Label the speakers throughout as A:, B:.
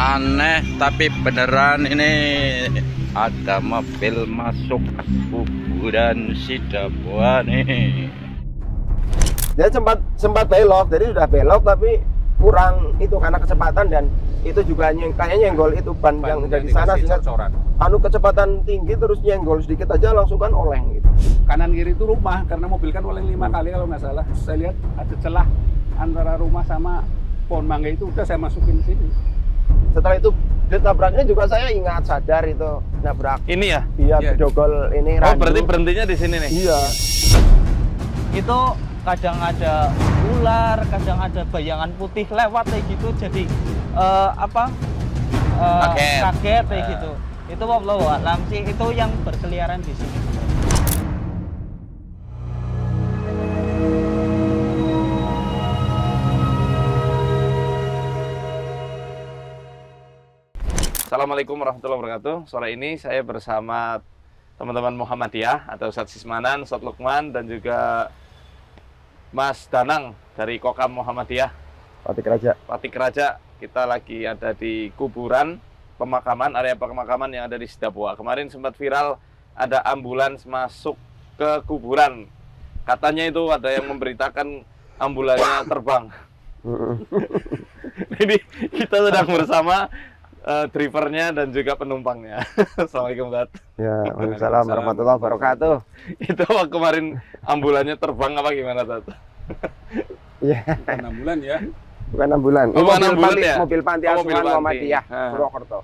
A: Aneh tapi beneran, ini ada mobil masuk kuburan si Dabwa nih.
B: Jadi sempat belok, jadi sudah belok tapi kurang itu karena kecepatan, dan itu juga kayaknya nyenggol itu ban yang dari sana, sehingga kecepatan tinggi terus nyenggol sedikit aja langsung kan oleng gitu.
C: Kanan kiri itu rumah, karena mobil kan oleng 5 kali kalau nggak salah. Saya lihat ada celah antara rumah sama pohon mangga itu, udah saya masukin sini.
B: Setelah itu ditabraknya juga saya ingat sadar itu nabrak.
A: Ini ya?
B: Iya,
C: Iya.
B: bedogol ini.
A: Oh,
B: randu.
A: berarti berhentinya di sini nih?
B: Iya.
D: Itu kadang ada ular, kadang ada bayangan putih lewat kayak gitu, jadi kaget kayak gitu. Itu wallahu a'lam sih, itu yang berkeliaran di sini.
A: Assalamualaikum warahmatullahi wabarakatuh. Sore ini saya bersama teman-teman Muhammadiyah atau Ustadz Sismanan, Ustadz Lukman, dan juga Mas Danang dari Kokam Muhammadiyah Patik Raja. Kita lagi ada di kuburan pemakaman, area pemakaman yang ada di Sidabua. Kemarin sempat viral ada ambulans masuk ke kuburan. Katanya itu ada yang memberitakan ambulannya terbang. Jadi kita sedang bersama drivernya dan juga penumpangnya. Assalamualaikum, Tat.
B: Ya, waalaikumsalam warahmatullahi wabarakatuh.
A: Itu kemarin ambulannya terbang apa gimana, Tat?
B: Iya.
C: Bukan ambulan ya.
B: Bukan ambulan.
A: Oh, bukan ambulan ya?
B: Mobil panti
A: Oh, mobil
B: asuhan
A: panti.
B: Muhammadiyah
A: Ah.
B: Purwokerto.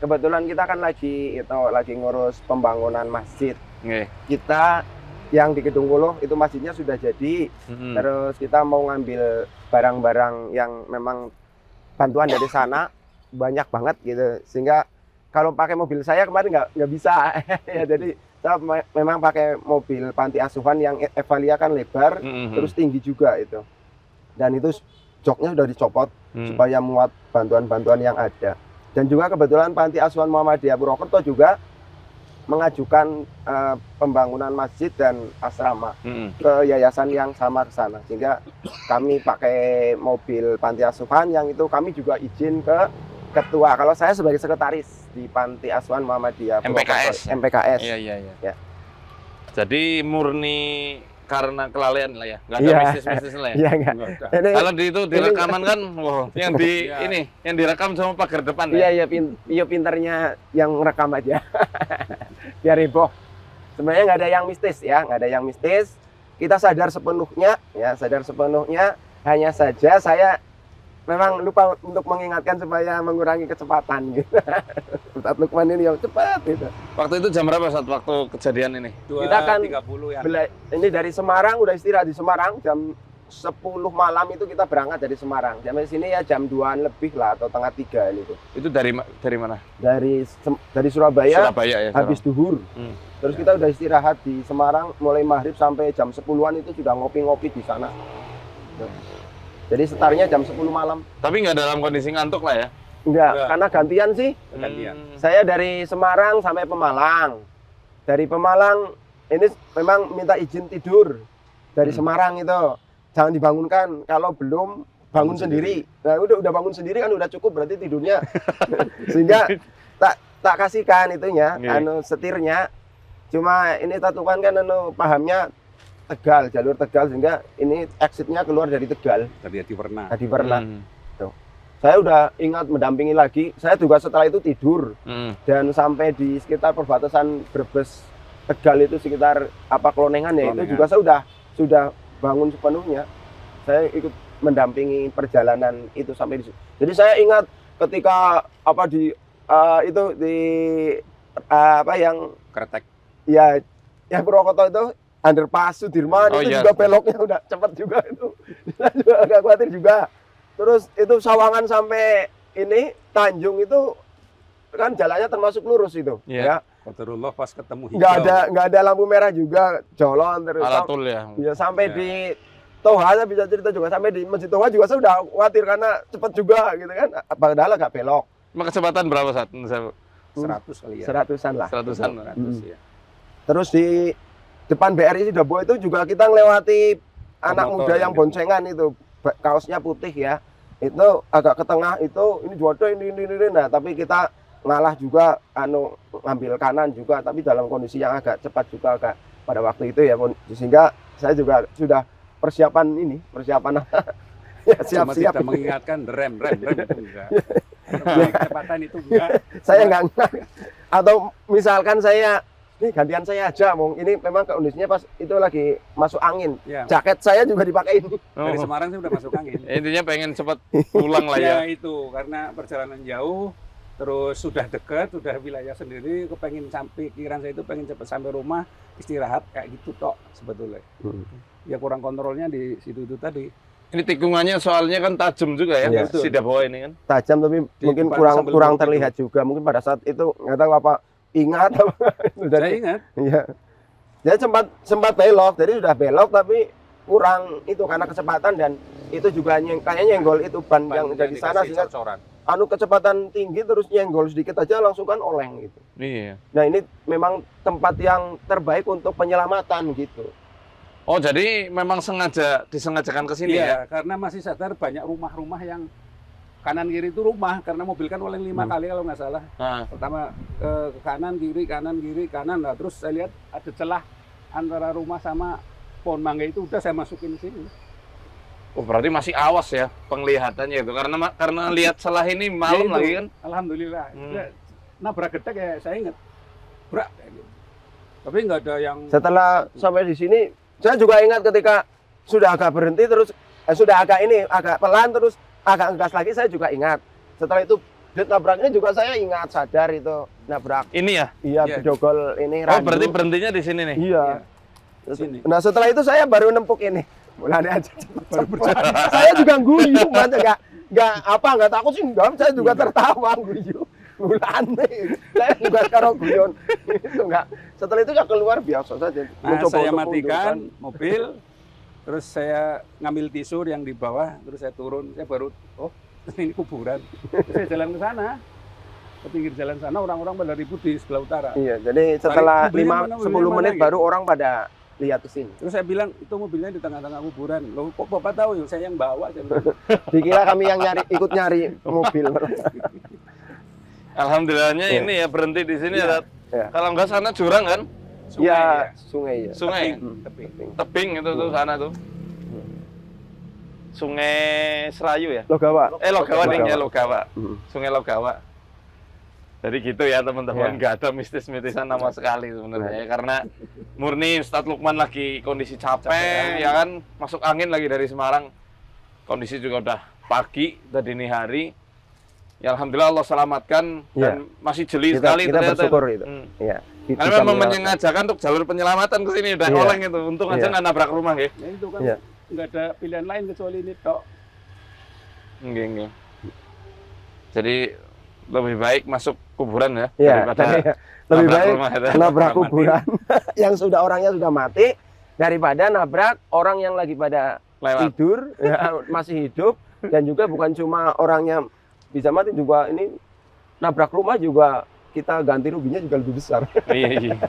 B: Kebetulan kita kan lagi ngurus pembangunan masjid.
A: Nggih.
B: Kita yang di Gedung Wuluh itu masjidnya sudah jadi. Terus kita mau ngambil barang-barang yang memang bantuan dari sana banyak banget gitu, sehingga kalau pakai mobil saya kemarin nggak bisa. Ya, jadi saya memang pakai mobil panti asuhan yang Evalia kan lebar, terus tinggi juga itu, dan itu joknya sudah dicopot supaya muat bantuan-bantuan yang ada. Dan juga kebetulan panti asuhan Muhammadiyah Purwokerto juga mengajukan pembangunan masjid dan asrama ke yayasan yang sama ke sana, sehingga kami pakai mobil panti asuhan yang itu kami juga izin ke ketua. Kalau saya sebagai sekretaris di Panti Asuhan Muhammadiyah
A: MPKS.
B: MPKS.
A: Iya.
B: Ya.
A: Jadi murni karena kelalaian lah ya, nggak ada
B: Iya.
A: bisnis-bisnis lah ya.
B: Iya enggak.
C: Enggak ada.
B: Ini,
A: Kalau di itu direkaman kan, wow, yang di
C: Iya.
A: ini, yang direkam sama pagar depan
B: iya
A: ya.
B: iya pinternya yang rekam aja. Biar heboh. Sebenarnya nggak ada yang mistis ya, nggak ada yang mistis. Kita sadar sepenuhnya, ya sadar sepenuhnya. Hanya saja saya memang lupa untuk mengingatkan supaya mengurangi kecepatan gitu. Ustadz Lukman ini yang cepat gitu.
A: Waktu itu jam berapa saat waktu kejadian ini?
B: Kita kan
C: 2.30 ya.
B: Ini dari Semarang, udah istirahat di Semarang jam 10 malam itu kita berangkat dari Semarang. Sampai sini ya jam 2-an lebih lah atau tengah 3 ini tuh.
A: Itu dari mana?
B: Dari Surabaya,
A: Surabaya ya.
B: habis duhur. Terus kita udah istirahat di Semarang mulai maghrib sampai jam 10-an itu sudah ngopi-ngopi di sana. Jadi setarnya jam 10 malam.
A: Tapi nggak dalam kondisi ngantuk lah ya.
B: Enggak,
C: Enggak.
B: karena gantian sih.
C: Gantian.
B: Saya dari Semarang sampai Pemalang. Dari Pemalang ini memang minta izin tidur dari Semarang itu. Jangan dibangunkan kalau belum bangun sendiri. Nah, udah bangun sendiri kan udah cukup, berarti tidurnya. Sehingga tak kasihkan itunya, setirnya. Cuma ini tatukan kan pahamnya Tegal, jalur Tegal, sehingga ini exitnya keluar dari Tegal.
C: Tadi pernah.
B: Tadi pernah. Saya udah ingat mendampingi lagi. Saya juga setelah itu tidur dan sampai di sekitar perbatasan Brebes Tegal itu sekitar Klonengan ya, itu juga saya sudah bangun sepenuhnya. Saya ikut mendampingi perjalanan itu sampai di situ. Jadi saya ingat ketika itu di yang
C: Kretek.
B: ya Purwokerto itu underpass Sudirman itu juga beloknya udah cepat juga itu. Saya juga agak khawatir juga. Terus itu Sawangan sampai ini Tanjung itu kan jalannya termasuk lurus itu, ya.
C: Qadarullah pas ketemu hijau.
B: Nggak ada lampu merah juga, jolon terus.
A: Alatul ya.
B: Ya sampai di Toha, saya bisa cerita juga sampai di Masjid Toha juga saya udah khawatir karena cepat juga gitu kan. Padahal agak belok.
A: Emang kecepatan berapa saat?
C: 100 kali ya.
B: 100-an lah.
A: 100-an.
C: 100 ya.
B: Terus di depan BRI Sidabua itu juga kita ngelewati anak
C: Motor
B: muda yang
C: gitu.
B: boncengan itu, kaosnya putih ya. itu agak ke tengah itu ini jodoh ini. Nah, tapi kita ngalah juga ngambil kanan juga, tapi dalam kondisi yang agak cepat juga agak pada waktu itu ya, sehingga saya juga sudah persiapan ya, siap-siap.
C: Tidak mengingatkan rem itu enggak. Kecepatan itu enggak.
B: Saya enggak. Atau misalkan saya nih gantian saya aja, ini memang kondisinya pas itu lagi masuk angin.
C: Ya.
B: Jaket saya juga dipakai ini.
C: Dari Semarang saya udah masuk angin.
A: Intinya pengen cepat pulang lah ya.
C: Ya itu karena perjalanan jauh, terus sudah dekat, sudah wilayah sendiri, kepengen sampai pikiran saya itu pengen cepat sampai rumah, istirahat kayak gitu tok sebetulnya. Ya kurang kontrolnya di situ itu tadi.
A: Ini tikungannya soalnya kan tajam juga ya,
B: Iya.
A: Sidah bawah ini kan.
B: Tajam tapi mungkin kurang terlihat juga. Mungkin pada saat itu nggak tahu apa ingat apa.
C: Saya ingat.
B: Iya. Jadi sempat belok, jadi sudah belok tapi kurang itu karena kecepatan dan itu juga kayaknya nyenggol itu ban yang dari sana sehingga kecepatan tinggi terus nyenggol sedikit aja langsung kan oleng gitu.
A: Iya.
B: Nah ini memang tempat yang terbaik untuk penyelamatan gitu.
A: Oh jadi memang disengajakan ke sini ya?
C: Iya, karena masih sadar banyak rumah-rumah yang kanan kiri itu rumah karena mobil kan oleng 5 kali kalau nggak salah.
A: Nah.
C: Pertama ke kanan kiri kanan, nah terus saya lihat ada celah antara rumah sama pohon mangga itu udah saya masukin sini.
A: Oh berarti masih awas ya penglihatannya itu karena lihat celah ini malam
C: Ya,
A: lagi kan?
C: Alhamdulillah. Nabrak gedek ya saya ingat. Brak kayak gitu. Tapi nggak ada yang.
B: Setelah sampai di sini saya juga ingat ketika sudah agak berhenti terus sudah agak pelan terus agak ngegas lagi saya juga ingat. Setelah itu nabraknya juga saya ingat sadar itu nabrak.
A: Ini ya?
B: Iya, bedogol ini randu.
A: Oh berarti berhentinya di sini nih?
B: Iya.
C: Sini.
B: Nah setelah itu saya baru nempuk ini. Mulai aja baru berjalan. Saya juga guyu, nggak takut sih enggak. Saya juga tertawa guyu. Mulane saya juga sekarang guyon itu enggak. Setelah itu ya keluar biasa saja.
C: Nah, saya matikan mobil, terus saya ngambil tisu yang di bawah, terus saya turun, saya baru ini kuburan. Terus saya jalan ke sana, ke pinggir jalan sana orang-orang pada ribut di sebelah utara.
B: Iya, jadi setelah 5-10 menit baru orang pada lihat ke sini.
C: Terus saya bilang itu mobilnya di tengah-tengah kuburan. Loh kok Bapak tahu ya saya yang bawa.
B: Dikira kami yang ikut nyari mobil.
A: Alhamdulillahnya ini ya berhenti di sini ya. Kalau enggak sana jurang kan?
B: Iya, sungai ya.
A: Sungai. Tebing itu tuh sana tuh. Sungai Serayu ya?
B: Logawa.
A: Logawa nih ya Logawa. Sungai Logawa. Jadi gitu ya teman-teman, nggak ada mistis-mistisan sama sekali sebenarnya karena murni Ustadz Lukman lagi kondisi capek ya kan, masuk angin lagi dari Semarang, kondisi juga udah pagi, udah dini hari. Ya alhamdulillah Allah selamatkan dan masih jeli sekali
B: kita
A: ternyata.
B: Bersyukur itu. Iya.
A: Karena memang menyengajakan untuk jalur penyelamatan ke sini udah oleng itu. Untung aja nggak nabrak rumah ya.
C: Ya itu kan nggak ada pilihan lain kecuali ini tok.
A: Enggak. Jadi lebih baik masuk kuburan ya,
B: daripada lebih baik nabrak kuburan yang orangnya sudah mati daripada nabrak orang yang lagi pada tidur masih hidup, dan juga bukan cuma orangnya bisa mati, juga ini nabrak rumah juga kita ganti ruginya juga lebih besar.
A: Iya.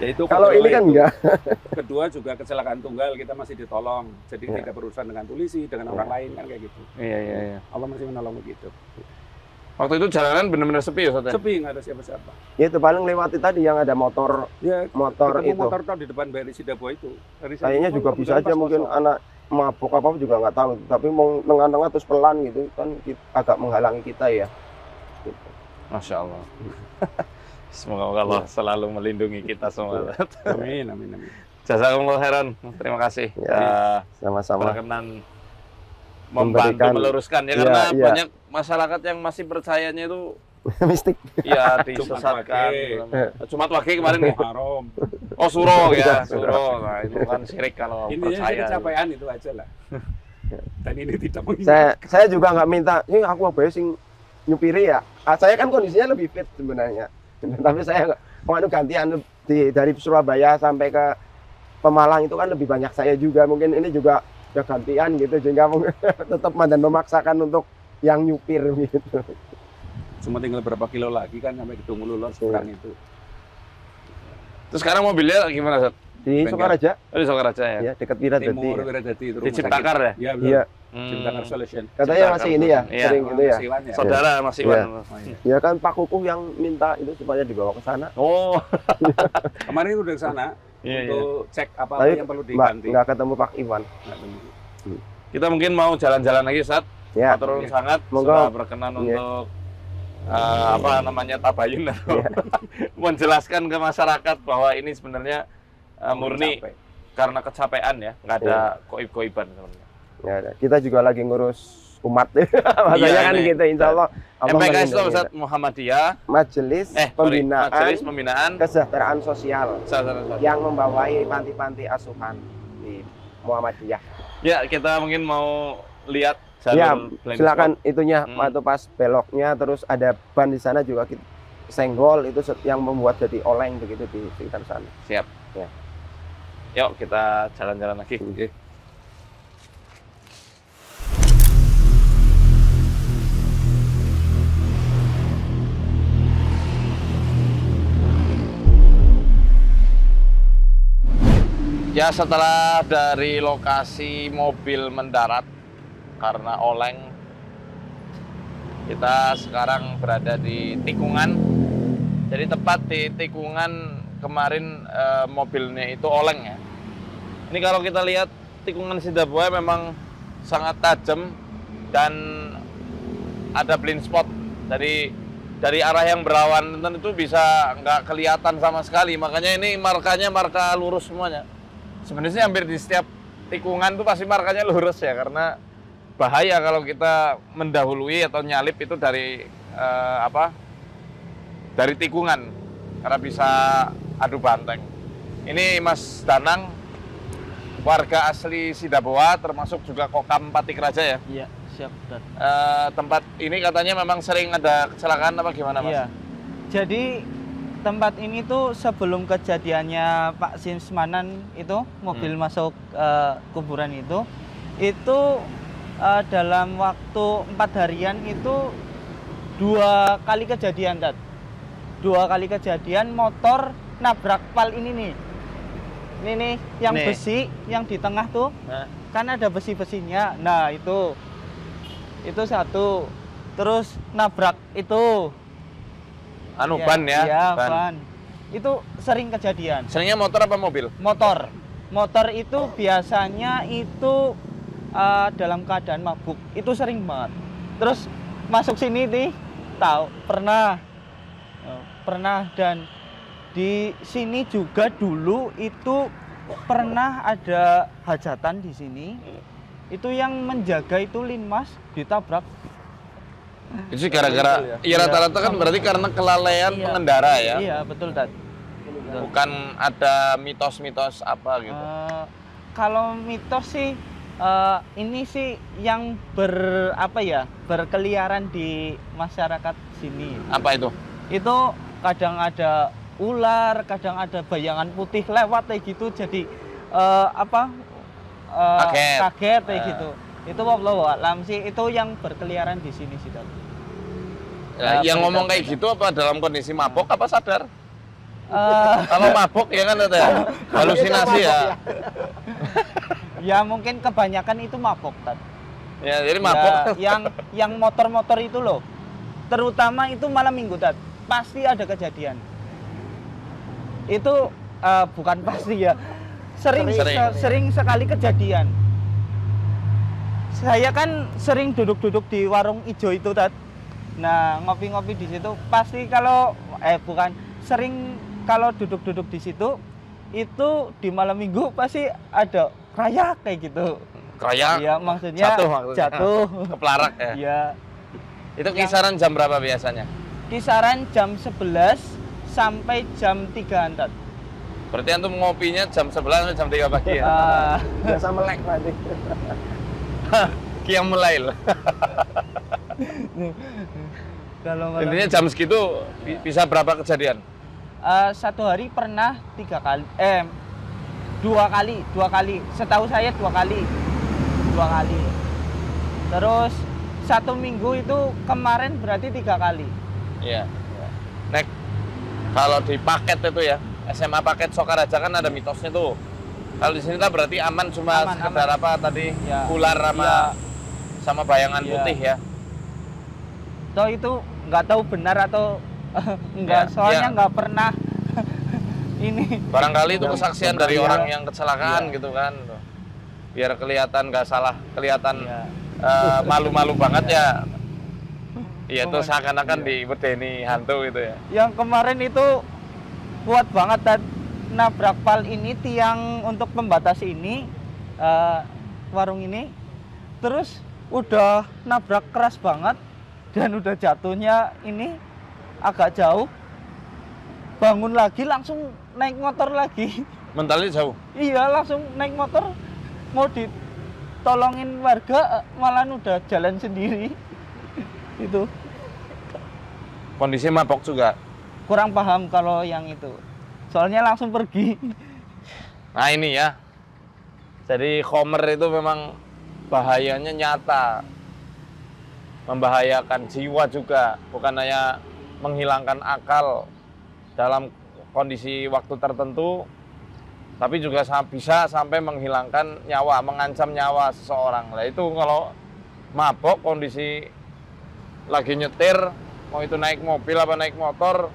C: Ya itu
B: kalau ini kan enggak.
C: Kedua juga kecelakaan tunggal kita masih ditolong, jadi tidak berurusan dengan polisi, dengan orang lain kan kayak gitu.
A: Iya.
C: Allah masih menolong begitu.
A: Waktu itu jalanan benar-benar sepi ya, Ustaz?
C: Sepi, nggak ada siapa-siapa.
B: Ya itu paling lewati tadi yang ada motor itu.
C: Motor di depan BRI Sidabo itu.
B: Kayaknya juga bisa aja mungkin anak mabuk apa juga nggak tahu. Tapi mau tengah-tengah terus pelan gitu kan agak menghalangi kita ya. Gitu.
A: Masya Allah. Semoga Allah selalu melindungi kita semua.
C: Amin.
A: Jazakumullah khairan. Terima kasih.
B: Ya, sama-sama.
A: Berkenan membantu meluruskan ya, karena banyak masyarakat yang masih percayanya itu
B: mistik.
A: Iya, disesatkan. Jumat Wage kemarin nih.
C: Haram.
A: Oh, Suro ya, Suro. Nah, itu kan syirik kalau percaya.
C: Ini capaian itu aja lah. Dan ini tidak mengingat.
B: Saya juga nggak minta, ini aku mau sing nyupiri ya. Saya kan kondisinya lebih fit sebenarnya. Tapi saya gantian dari Surabaya sampai ke Pemalang itu kan lebih banyak saya juga. Mungkin ini juga udah gantian gitu, sehingga tetap dan memaksakan untuk yang nyupir gitu.
C: Cuma tinggal berapa kilo lagi kan sampai Gedung Ulu sekarang itu.
A: Terus sekarang mobilnya gimana, Sat?
B: Di Sokaraja.
A: Oh, di Sokaraja ya?
B: Iya, dekat Wiradjati.
C: Timur Wiradjati itu.
A: Di Ciptakar ya?
C: Iya. Cipta Solution.
B: Katanya masih ini ya,
A: Iya.
B: sering gitu ya.
C: Mas Iwan ya.
A: Saudara Mas Iwan.
C: Oh, iya.
B: Ya kan Pak Kukuh yang minta itu supaya dibawa ke sana.
A: Oh,
C: Kemarin udah ke sana
A: iya, iya.
C: untuk cek apa
B: Tapi
C: yang perlu
B: Mbak,
C: diganti.
B: nggak ketemu Pak Iwan.
C: Nggak ketemu.
A: Kita mungkin mau jalan-jalan lagi, Ustaz.
B: Ya,
A: Matur
C: Iya.
A: sangat
B: Monggo.
A: sudah berkenan
B: Iya.
A: untuk apa namanya tabayun atau
B: Iya.
A: menjelaskan ke masyarakat bahwa ini sebenarnya murni
C: Capek.
A: karena kecapean ya, nggak ada koib-koiban sebenarnya.
B: ya, kita juga lagi ngurus umat. Maksudnya kan
A: ini.
B: gitu, insya Allah. Allah
A: MPKS itu
B: melindungi
A: Ustaz
B: kita.
A: Muhammadiyah,
B: Majelis Pembinaan
A: Majelis Pembinaan
B: Kesejahteraan Sosial
A: Sosial.
B: yang membawahi panti-panti asuhan di Muhammadiyah.
A: Ya, kita mungkin mau lihat
B: Ya,
A: jalur blind
B: silakan
A: spot.
B: itunya
A: Hmm.
B: waktu pas beloknya, terus ada ban di sana juga senggol itu yang membuat jadi oleng begitu di sekitar sana.
A: Siap.
B: Ya.
A: Yuk kita jalan-jalan lagi.
C: Oke.
A: Ya, setelah dari lokasi mobil mendarat karena oleng, kita sekarang berada di tikungan. Jadi tepat di tikungan kemarin mobilnya itu oleng ya. Ini kalau kita lihat tikungan Sidabuaya memang sangat tajam dan ada blind spot. Dari arah yang berlawanan itu bisa nggak kelihatan sama sekali. Makanya ini markanya marka lurus semuanya. Sebenarnya hampir di setiap tikungan tuh pasti markanya lurus ya, karena bahaya kalau kita mendahului atau nyalip itu dari dari tikungan, karena bisa adu banteng. Ini Mas Danang, warga asli Sidabuaya, termasuk juga Kokam Patik Raja ya.
D: Iya, siap, Ustaz.
A: Tempat ini katanya memang sering ada kecelakaan apa gimana, Mas?
D: Iya. Jadi tempat ini tuh sebelum kejadiannya Pak Sinsmanan itu mobil masuk kuburan itu dalam waktu 4 harian itu 2 kali kejadian, Dad. 2 kali kejadian motor nabrak pal ini nih. Ini nih yang
A: Nih.
D: besi yang di tengah tuh
A: Nah,
D: kan ada besi-besinya. Nah, itu satu. Terus nabrak itu.
A: anu
D: Iya,
A: ban ya?
D: Iya, ban. Itu sering kejadian.
A: Seringnya motor apa mobil?
D: Motor. Motor itu biasanya itu dalam keadaan mabuk. Itu sering banget. Terus masuk sini nih, tahu pernah dan di sini juga dulu itu pernah ada hajatan di sini. Itu yang menjaga itu linmas ditabrak.
A: Itu sih gara-gara, iya rata-rata kan berarti karena kelalaian
D: Iya.
A: pengendara ya?
D: Iya, betul, Dad.
A: Bukan ada mitos-mitos apa gitu?
D: Kalau mitos sih ini sih yang berkeliaran di masyarakat sini.
A: Apa itu?
D: Itu kadang ada ular, kadang ada bayangan putih lewat kayak gitu, jadi kaget kayak gitu. Itu wallahu a'lam sih, itu yang berkeliaran di sini sih, Dad.
A: Yang ngomong kayak gitu apa dalam kondisi mabok apa sadar? Kalau mabok ya kan ada halusinasi ya.
D: Ya mungkin kebanyakan itu mabok, Dad.
A: Ya, jadi mabok.
D: Ya, yang motor-motor itu loh, terutama itu malam minggu, Dad, pasti ada kejadian. Itu bukan pasti ya, sering sekali kejadian. Saya kan sering duduk-duduk di warung ijo itu, Dad. Nah, ngopi-ngopi di situ pasti sering kalau duduk-duduk di situ itu di malam minggu pasti ada krayak kayak gitu.
A: Krayak?
D: Iya, maksudnya jatuh.
A: Kepelarak ya?
D: Iya.
A: Itu kisaran jam berapa biasanya?
D: Kisaran jam 11 sampai jam 3-an, Dad.
A: Berarti antum ngopinya jam 11 sampai jam 3 pagi ya?
B: Biasa melek nanti.
A: Qiyam melail.
D: Kalau
A: Intinya jam segitu bisa berapa kejadian?
D: satu hari pernah 2 kali. Setahu saya 2 kali. Terus 1 minggu itu kemarin berarti 3 kali.
A: Iya. Nek, kalau di paket itu ya, SMA paket Sokaraja kan ada mitosnya tuh. Kalau di sini kan berarti aman, cuma
D: Aman,
A: sekedar
D: aman.
A: apa tadi,
D: Ya.
A: ular sama
D: Ya,
A: sama bayangan
D: Iya.
A: putih ya.
D: Toh itu nggak tahu benar atau enggak,
A: Ya,
D: soalnya
A: ya.
D: nggak pernah ini.
A: Barangkali itu kesaksian dari
B: Iya.
A: orang yang kecelakaan
D: Iya.
A: gitu kan. Biar kelihatan nggak salah, kelihatan
D: Iya.
A: malu-malu banget ya. Iya itu
D: Cuman,
A: seakan-akan diwedeni hantu itu ya.
D: Yang kemarin itu kuat banget dan nabrak pal ini, tiang untuk pembatas ini, warung ini, terus udah nabrak keras banget dan udah jatuhnya ini agak jauh, bangun lagi langsung naik motor lagi.
A: Mentalnya jauh.
D: Iya, langsung naik motor, mau ditolongin warga malah udah jalan sendiri. Itu
A: Kondisi mabok juga.
D: kurang paham kalau yang itu, soalnya langsung pergi.
A: Nah ini ya. Jadi Khomer itu memang bahayanya nyata. Membahayakan jiwa juga. Bukan hanya menghilangkan akal dalam kondisi waktu tertentu, tapi juga bisa sampai menghilangkan nyawa, mengancam nyawa seseorang. Nah itu kalau mabok kondisi lagi nyetir, mau itu naik mobil apa naik motor,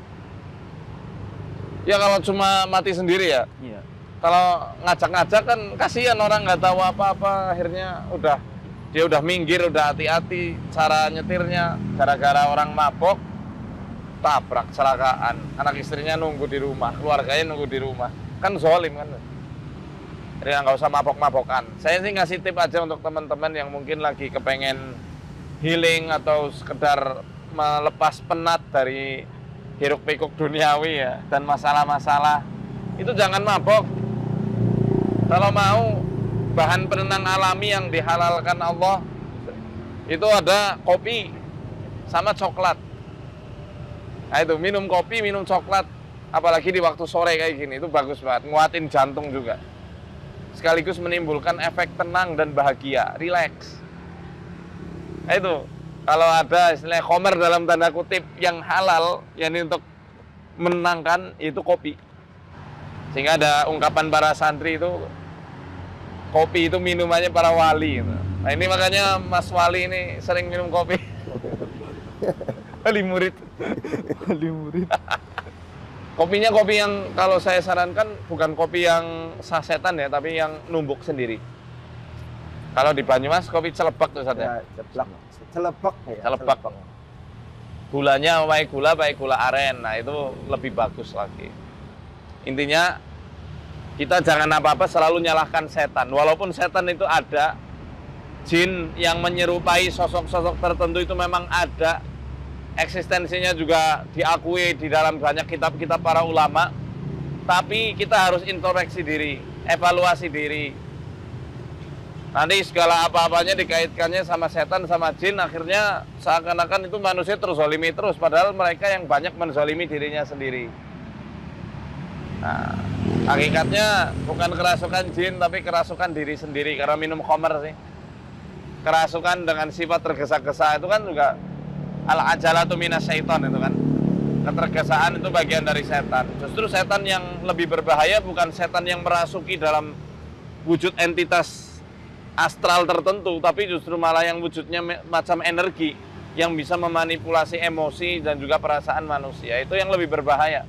A: ya kalau cuma mati sendiri ya.
D: Iya.
A: Kalau ngajak-ngajak kan kasihan, orang nggak tahu apa-apa, akhirnya dia udah minggir, udah hati-hati cara nyetirnya, gara-gara orang mabok tabrak, kecelakaan, anak istrinya nunggu di rumah, keluarganya nunggu di rumah, kan zolim kan. Jadi nggak usah mabok-mabokan. Saya sih ngasih tip aja untuk teman-teman yang mungkin lagi kepengen healing atau sekedar melepas penat dari hiruk pikuk duniawi ya, dan masalah-masalah, itu jangan mabok. Kalau mau bahan penenang alami yang dihalalkan Allah, itu ada kopi sama coklat. Nah itu, minum kopi, minum coklat, apalagi di waktu sore kayak gini, itu bagus banget, nguatin jantung juga, sekaligus menimbulkan efek tenang dan bahagia, relax. Nah itu, kalau ada istilah Khomer dalam tanda kutip yang halal, yakni untuk menenangkan, itu kopi. Sehingga ada ungkapan para santri itu, kopi itu minumannya para wali. Nah ini makanya Mas Wali ini sering minum kopi. Wali murid.
D: Wali murid.
A: Kopinya kopi yang kalau saya sarankan bukan kopi yang sasetan ya, tapi yang numbuk sendiri. Kalau di Banyumas kopi celebek tuh Ustaz ya.
B: Celebek ya.
A: Celebek. Gulanya pakai gula aren. Nah, itu lebih bagus lagi. Intinya kita jangan apa-apa selalu nyalahkan setan. Walaupun setan itu ada, jin yang menyerupai sosok-sosok tertentu itu memang ada. Eksistensinya juga diakui di dalam banyak kitab-kitab para ulama. Tapi kita harus introspeksi diri, evaluasi diri. Nanti segala apa-apanya dikaitkannya sama setan, sama jin, akhirnya seakan-akan itu manusia terzolimi terus, padahal mereka yang banyak menzolimi dirinya sendiri. Nah, hakikatnya bukan kerasukan jin, tapi kerasukan diri sendiri, karena minum Khomer sih. Kerasukan dengan sifat tergesa-gesa itu kan juga al-ajalatu minas syaiton itu kan. Ketergesaan itu bagian dari setan. Justru setan yang lebih berbahaya bukan setan yang merasuki dalam wujud entitas astral tertentu, tapi justru malah yang wujudnya macam energi yang bisa memanipulasi emosi dan juga perasaan manusia. Itu yang lebih berbahaya,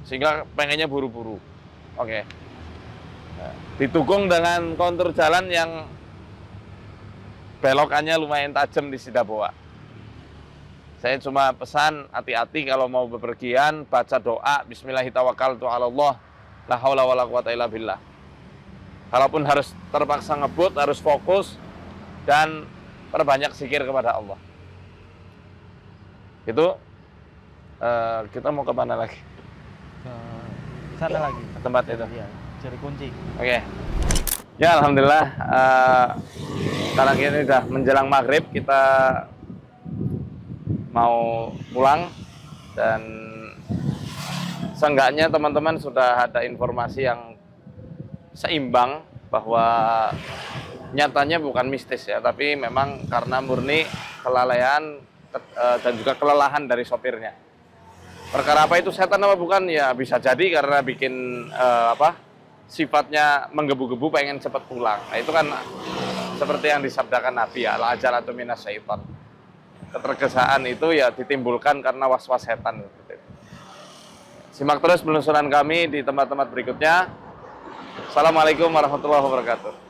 A: sehingga pengennya buru-buru. Oke. Didukung dengan kontur jalan yang belokannya lumayan tajam di Sidaboa. Saya cuma pesan hati-hati kalau mau bepergian, baca doa Bismillahirrahmanirrahim, la haula wala quwata illa billah. Kalaupun harus terpaksa ngebut, harus fokus dan perbanyak zikir kepada Allah. Itu kita mau kemana lagi?
D: Ke sana lagi.
A: Ke tempat itu.
D: Iya, cari kunci.
A: Oke. Ya alhamdulillah. Sekarang ini udah menjelang maghrib, kita mau pulang dan seenggaknya teman-teman sudah ada informasi yang seimbang bahwa nyatanya bukan mistis ya, tapi memang karena murni kelalaian dan juga kelelahan dari sopirnya. Perkara apa itu, setan apa bukan? Ya bisa jadi karena bikin sifatnya menggebu-gebu pengen cepat pulang. Nah itu kan seperti yang disabdakan Nabi, ya, al-ajalatu minas syaitan. Ketergesaan itu ya ditimbulkan karena was-was setan. Simak terus penelusuran kami di tempat-tempat berikutnya. Assalamualaikum warahmatullahi wabarakatuh.